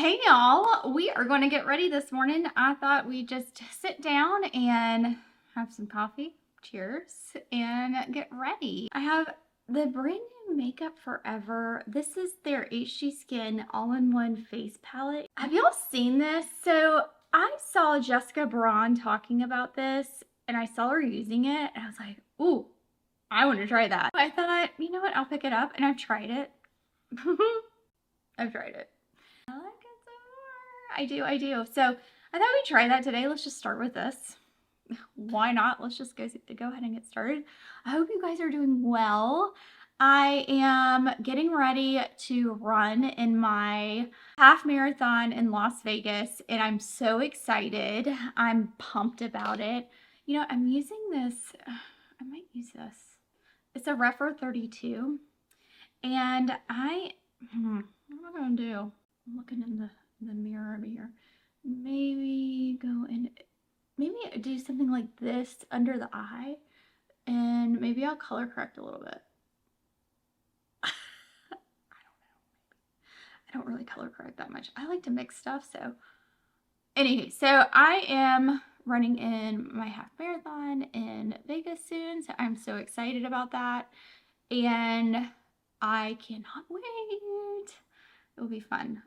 Hey y'all, we are going to get ready this morning. I thought we'd just sit down and have some coffee, cheers, and get ready. I have the brand new Makeup Forever. This is their HD Skin all-in-one face palette. Have y'all seen this? So I saw Jessica Braun talking about this and I saw her using it and I was like, ooh, I want to try that. I thought, you know what, I'll pick it up, and I've tried it. I've tried it. I like it so far. I do. So I thought we'd try that today. Let's just start with this. Why not? Let's just go ahead and get started. I hope you guys are doing well. I am getting ready to run in my half marathon in Las Vegas, and I'm so excited. I'm pumped about it. You know, I'm using this. I might use this. It's a Refer 32, and what am I gonna do? I'm looking in the mirror over here. Maybe go and maybe do something like this under the eye, and maybe I'll color correct a little bit. I don't know. I don't really color correct that much. I like to mix stuff. So anyway, so I am running in my half marathon in Vegas soon, so I'm so excited about that, and I cannot wait. It will be fun.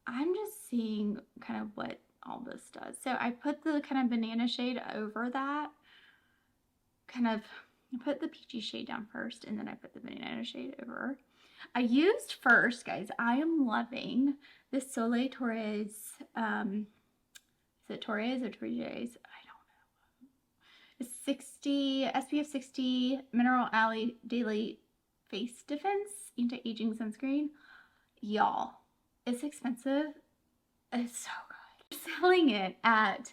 I'm just seeing kind of what all this does. So I put the kind of banana shade over that. I put the peachy shade down first, and then I put the banana shade over. I used first, guys, I am loving this Soleil Torres. Is it Torres or Torres? I don't know. It's 60 SPF 60 Mineral Alley Daily Face Defense Anti-Aging Sunscreen. Y'all, it's expensive. It's so good. They're selling it at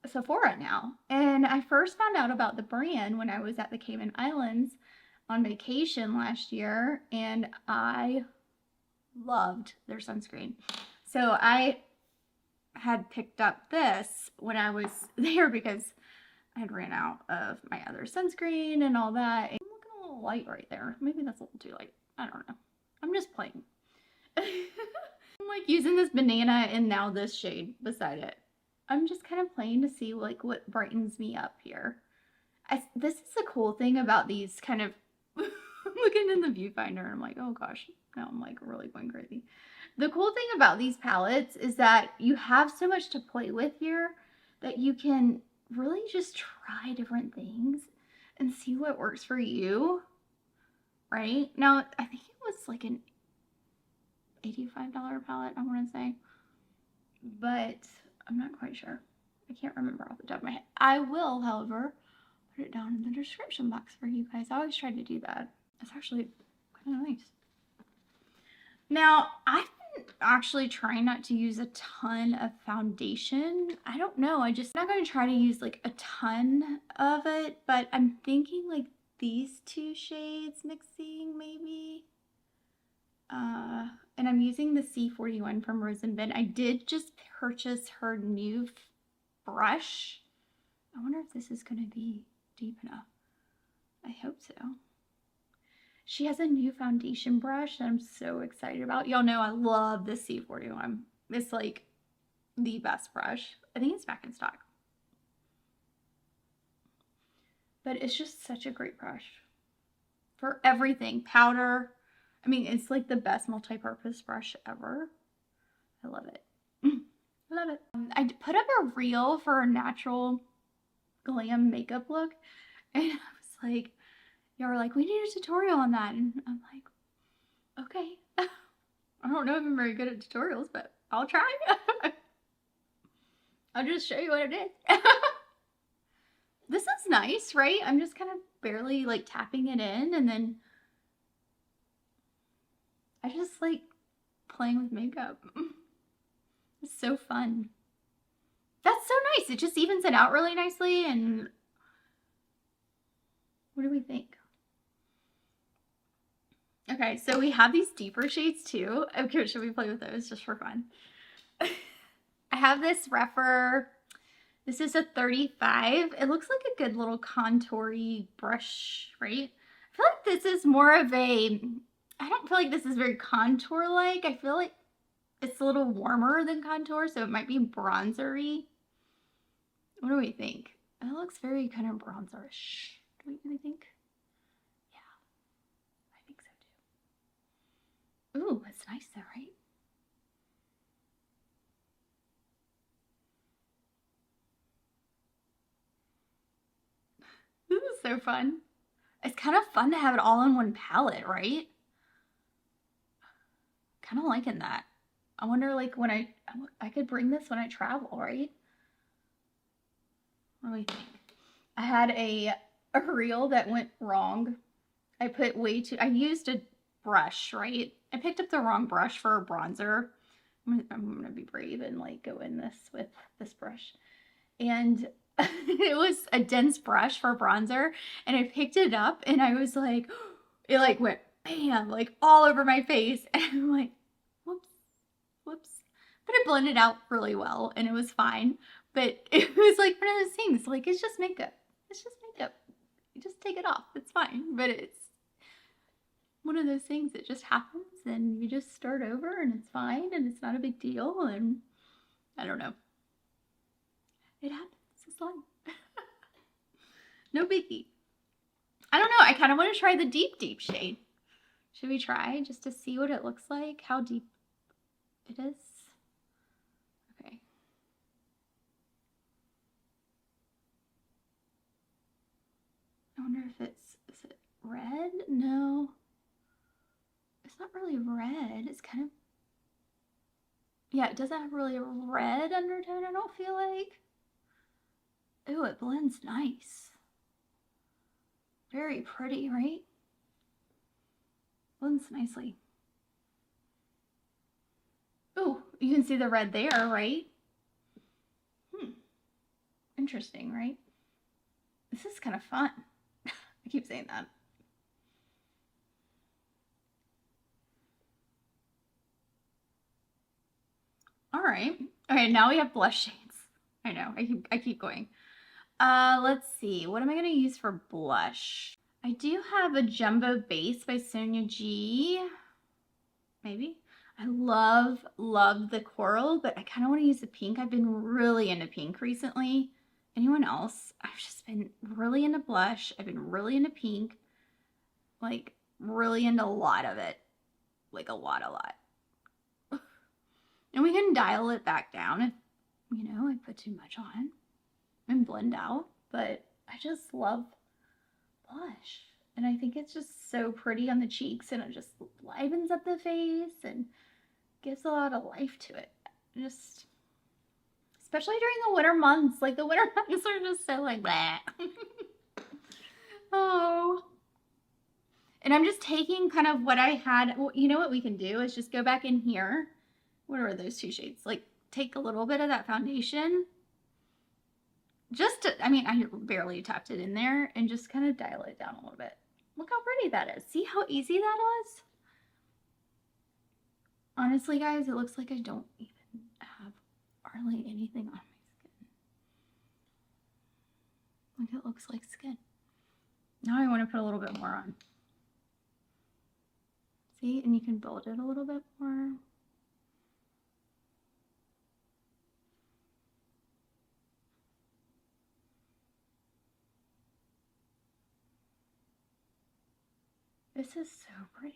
Sephora now. And I first found out about the brand when I was at the Cayman Islands on vacation last year, and I loved their sunscreen. So I had picked up this when I was there because I had ran out of my other sunscreen and all that. I'm looking a little light right there. Maybe that's a little too light. I don't know. I'm just playing. I'm like using this banana and now this shade beside it. I'm just kind of playing to see like what brightens me up here. This is the cool thing about these kind of looking in the viewfinder, and I'm like, oh gosh, now I'm like really going crazy. The cool thing about these palettes is that you have so much to play with here that you can really just try different things and see what works for you. Right? Now, I think it was like an $85 palette, I want to say, but I'm not quite sure. I can't remember off the top of my head. I will, however, put it down in the description box for you guys. I always try to do that. It's actually kind of nice. Now, I've been actually trying not to use a ton of foundation. I don't know. I'm not going to try to use like a ton of it, but I'm thinking like these two shades mixing maybe. And I'm using the C41 from Rose & Bin. I did just purchase her new brush. I wonder if this is going to be deep enough. I hope so. She has a new foundation brush that I'm so excited about. Y'all know I love this C41. It's like the best brush. I think it's back in stock. But it's just such a great brush for everything. Powder. I mean, it's like the best multi-purpose brush ever. I love it. I love it. I put up a reel for a natural glam makeup look, and I was like, y'all were like, we need a tutorial on that. And I'm like, okay. I don't know if I'm very good at tutorials, but I'll try. I'll just show you what it is. This is nice, right? I'm just kind of barely like tapping it in, and then I just like playing with makeup. It's so fun. That's so nice. It just evens it out really nicely. And what do we think? Okay, so we have these deeper shades too. Okay, should we play with those just for fun? I have this Refer. This is a 35. It looks like a good little contour-y brush, right? I feel like this is more of a, I don't feel like this is very contour-like. I feel like It's a little warmer than contour, so it might be bronzery. What do we think? It looks very kind of bronzerish. Do we think? Yeah, I think so too. Ooh, it's nice though, right? This is so fun. It's kind of fun to have it all in one palette, right? Kind of liking that. I wonder, like, when I could bring this when I travel, right? What do we think? I had a reel that went wrong. I put way too, I used a brush, right? I picked up the wrong brush for a bronzer. I'm gonna be brave and like go in this with this brush. And it was a dense brush for bronzer, and I picked it up and I was like, it like went bam, like all over my face. And I'm like, whoops. But it blended out really well and it was fine. But it was like one of those things, like, it's just makeup. It's just makeup. You just take it off. It's fine. But it's one of those things that just happens and you just start over and it's fine and it's not a big deal. And I don't know. It happens. It's life. No biggie. I don't know. I kind of want to try the deep shade. Should we try just to see what it looks like? How deep it is? Okay. I wonder if is it red? No. It's not really red. It's kind of, yeah, it doesn't have really a red undertone, I don't feel like. Ooh, it blends nice. Very pretty, right? Blends nicely. Ooh, you can see the red there, right? Interesting, right? This is kind of fun. I keep saying that. All right. Okay, now we have blush shades. I know, I keep going. Let's see. What am I going to use for blush? I do have a Jumbo Base by Sonia G. Maybe. I love the coral, but I kind of want to use the pink. I've been really into pink recently. Anyone else? I've just been really into blush. I've been really into pink. Like, really into a lot of it. Like, a lot. And we can dial it back down if, you know, I put too much on and blend out. But I just love blush. And I think it's just so pretty on the cheeks, and it just livens up the face and gives a lot of life to it. Just, especially during the winter months. Like, the winter months are just so like that. Oh. And I'm just taking kind of what I had. Well, you know what we can do is just go back in here. What are those two shades? Like, take a little bit of that foundation. Just to, I mean, I barely tapped it in there, and just kind of dial it down a little bit. Look how pretty that is. See how easy that was? Honestly, guys, it looks like I don't even have hardly anything on my skin. Like, it looks like skin. Now I want to put a little bit more on. See, and you can build it a little bit more. This is so pretty.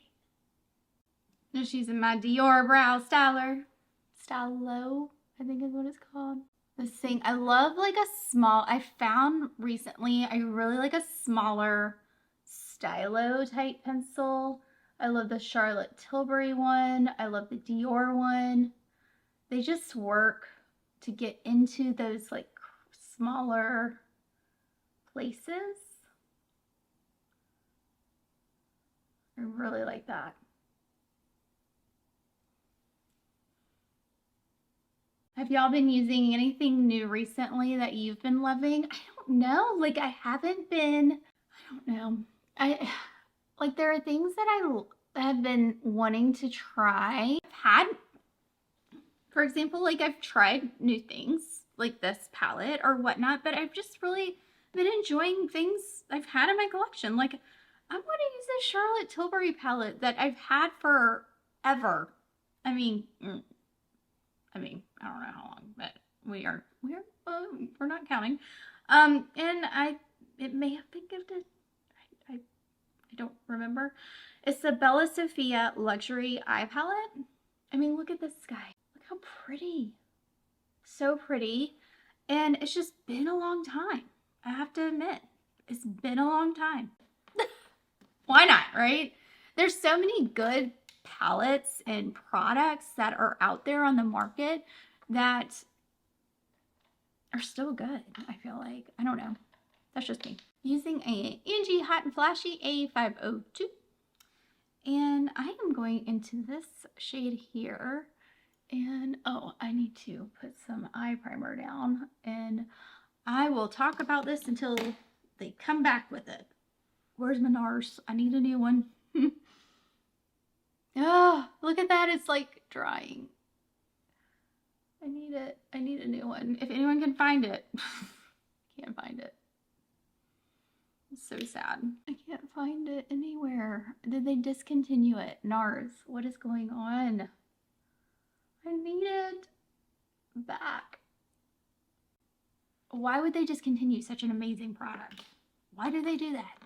Just using my Dior brow styler. Stylo, I think is what it's called. This thing, I love like a small, I found recently, I really like a smaller stylo type pencil. I love the Charlotte Tilbury one. I love the Dior one. They just work to get into those like smaller places. I really like that. Have y'all been using anything new recently that you've been loving? I don't know. Like, I haven't been, I don't know. Like, there are things that I have been wanting to try. I've had, for example, like, I've tried new things like this palette or whatnot, but I've just really been enjoying things I've had in my collection. Like, I'm going to use this Charlotte Tilbury palette that I've had forever. I mean, I mean, I don't know how long, but we're not counting. And it may have been gifted. I don't remember. It's the Bella Sophia Luxury Eye Palette. I mean, look at this guy. Look how pretty. So pretty. And it's just been a long time. I have to admit, it's been a long time. Why not, right? There's so many good palettes and products that are out there on the market that are still good, I feel like. I don't know. That's just me. Using a Angie Hot and Flashy A502. And I am going into this shade here. And, oh, I need to put some eye primer down. And I will talk about this until they come back with it. Where's my NARS? I need a new one. Oh, look at that. It's like drying. I need it. I need a new one. If anyone can find it. Can't find it. It's so sad. I can't find it anywhere. Did they discontinue it? NARS, what is going on? I need it back. Why would they discontinue such an amazing product? Why do they do that?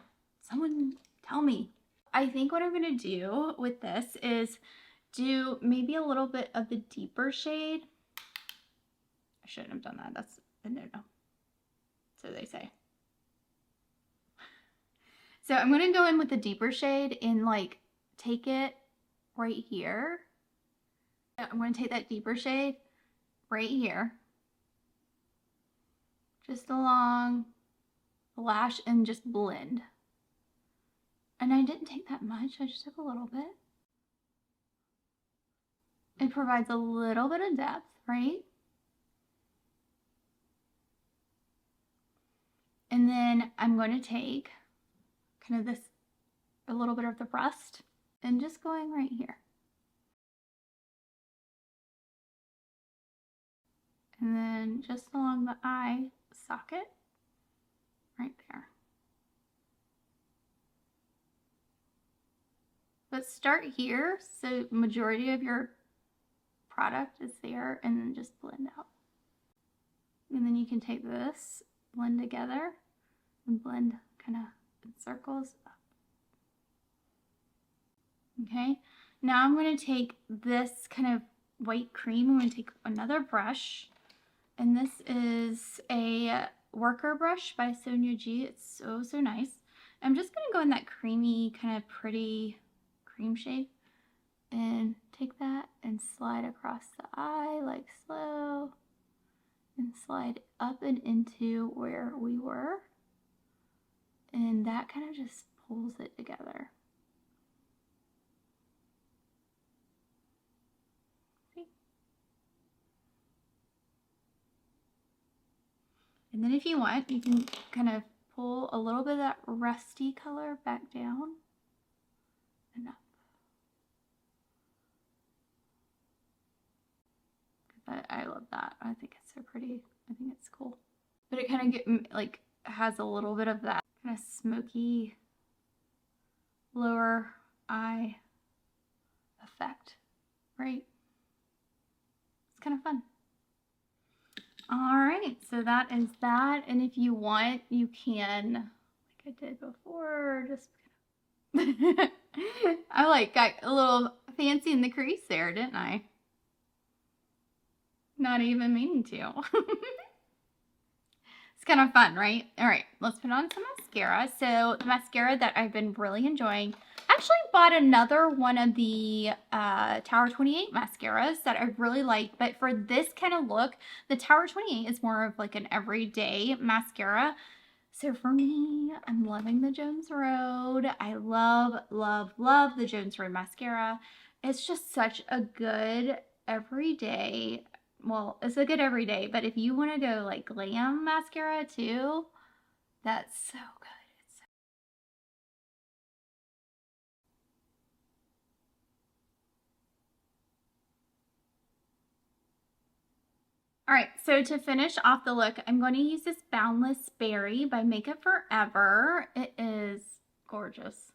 Someone tell me. I think what I'm going to do with this is do maybe a little bit of the deeper shade. I shouldn't have done that. That's a no-no. So they say. So I'm going to go in with the deeper shade and like take it right here. I'm going to take that deeper shade right here. Just along the lash and just blend. And I didn't take that much. I just took a little bit. It provides a little bit of depth, right? And then I'm going to take kind of this, a little bit of the rust and just going right here. And then just along the eye socket, right there. But start here, so majority of your product is there, and then just blend out. And then you can take this, blend together, and blend kind of in circles up. Okay, now I'm going to take this kind of white cream. I'm going to take another brush, and this is a worker brush by Sonia G. It's so nice. I'm just going to go in that creamy, kind of pretty cream shade and take that and slide across the eye like so, and slide up and into where we were, and that kind of just pulls it together. See? And then if you want, you can kind of pull a little bit of that rusty color back down and up. I love that. I think it's so pretty. I think it's cool. But it kind of like has a little bit of that kind of smoky lower eye effect, right? It's kind of fun. All right, so that is that. And if you want, you can, like I did before, just I like got a little fancy in the crease there, didn't I? Not even meaning to. It's kind of fun, right? All right, let's put on some mascara. So the mascara that I've been really enjoying, I actually bought another one of the Tower 28 mascaras that I really like, but for this kind of look, the Tower 28 is more of like an everyday mascara. So for me, I'm loving the Jones Road. I love the Jones Road mascara. It's just such a good everyday, well, it's a good everyday, but if you want to go like glam mascara too, that's so good. All right, so to finish off the look, I'm going to use this Boundless Berry by Makeup Forever. It is gorgeous.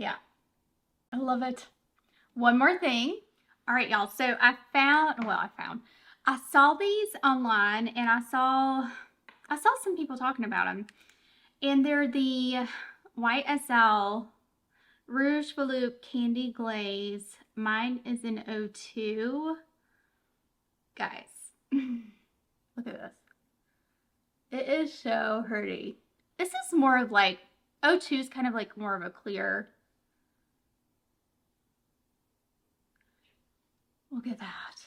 Yeah, I love it. One more thing. All right, y'all. So I saw these online, and I saw some people talking about them, and they're the YSL Rouge Veloute Candy Glaze. Mine is in 02. Guys, look at this. It is so pretty. This is more of like, 02 is kind of like more of a clear. Look at that.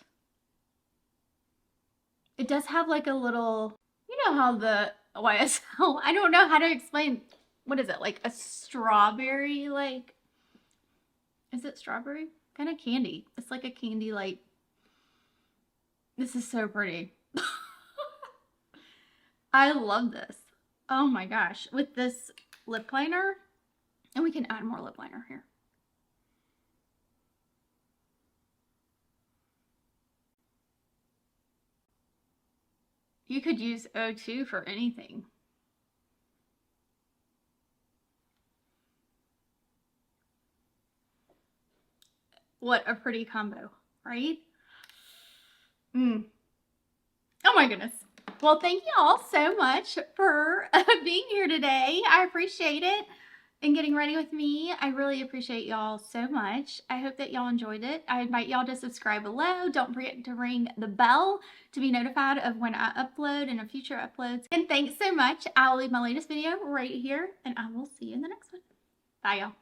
It does have like a little, you know how the YSL, I don't know how to explain, what is it, like a strawberry, like, is it strawberry? Kind of candy. It's like a candy, like, this is so pretty. I love this. Oh my gosh. With this lip liner, and we can add more lip liner here. You could use 02 for anything. What a pretty combo, right? Oh my goodness. Well, thank you all so much for being here today. I appreciate it. And getting ready with me. I really appreciate y'all so much. I hope that y'all enjoyed it. I invite y'all to subscribe below. Don't forget to ring the bell to be notified of when I upload and future uploads. And thanks so much. I'll leave my latest video right here, and I will see you in the next one. Bye, y'all.